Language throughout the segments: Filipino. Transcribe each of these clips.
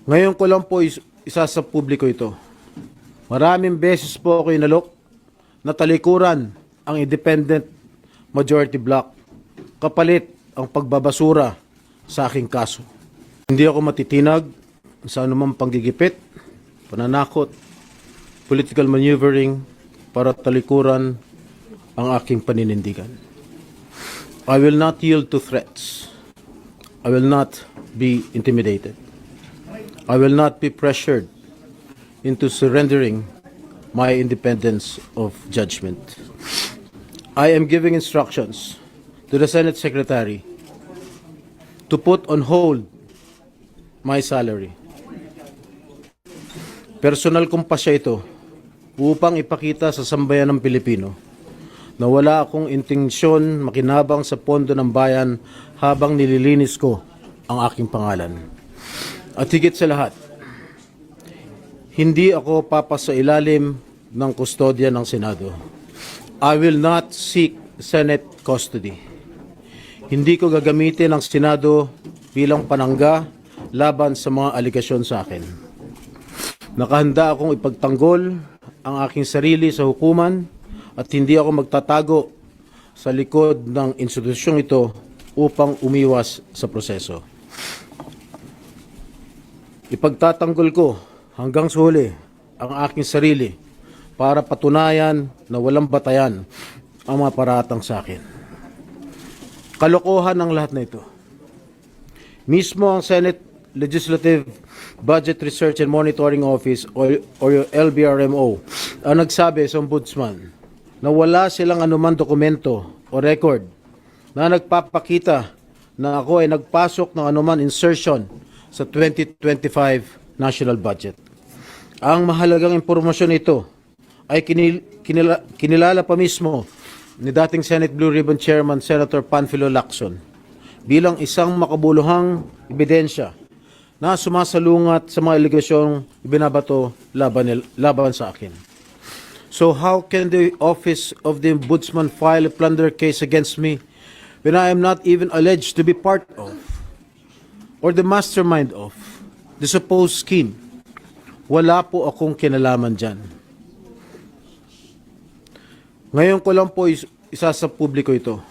Ngayon ko lang po isa sa publiko ito. Maraming beses po ako inalok na talikuran ang independent majority block kapalit ang pagbabasura sa aking kaso. Hindi ako matitinag sa anumang panggigipit, pananakot, political maneuvering para talikuran ang aking paninindigan. I will not yield to threats. I will not be intimidated. I will not be pressured into surrendering my independence of judgment. I am giving instructions to the Senate Secretary to put on hold my salary. Personal kong pasya ito upang ipakita sa sambayan ng Pilipino na wala akong intensyon makinabang sa pondo ng bayan habang nililinis ko ang aking pangalan. At higit sa lahat, hindi ako papasailalim ng kustodya ng Senado. I will not seek Senate custody. Hindi ko gagamitin ang Senado bilang panangga laban sa mga aligasyon sa akin. Nakahanda akong ipagtanggol ang aking sarili sa hukuman at hindi ako magtatago sa likod ng institusyong ito upang umiwas sa proseso. Ipagtatanggol ko hanggang sa huli ang aking sarili para patunayan na walang batayan ang mga paratang sa akin. Kalokohan ang lahat na ito. Mismo ang Senate Legislative Budget Research and Monitoring Office o LBRMO ang nagsabi sa ombudsman na wala silang anumang dokumento o record na nagpapakita na ako ay nagpasok ng anuman insertion sa 2025 national budget. Ang mahalagang impormasyon ito ay kinilala pa mismo ni dating Senate Blue Ribbon Chairman Senator Panfilo Lacson bilang isang makabuluhang ebidensya na sumasalungat sa mga aligasyong ibinabato laban sa akin. So how can the Office of the Ombudsman file a plunder case against me when I am not even alleged to be part of or the mastermind of the supposed scheme? Wala po akong kinalaman dyan. Ngayon ko lang po isa sa publiko ito.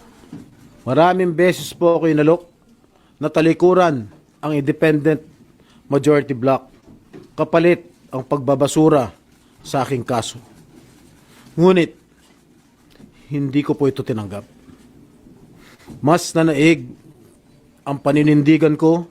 Maraming beses po ako inalok na talikuran ang independent majority block kapalit ang pagbabasura sa aking kaso. Ngunit, hindi ko po ito tinanggap. Mas nanaig ang paninindigan ko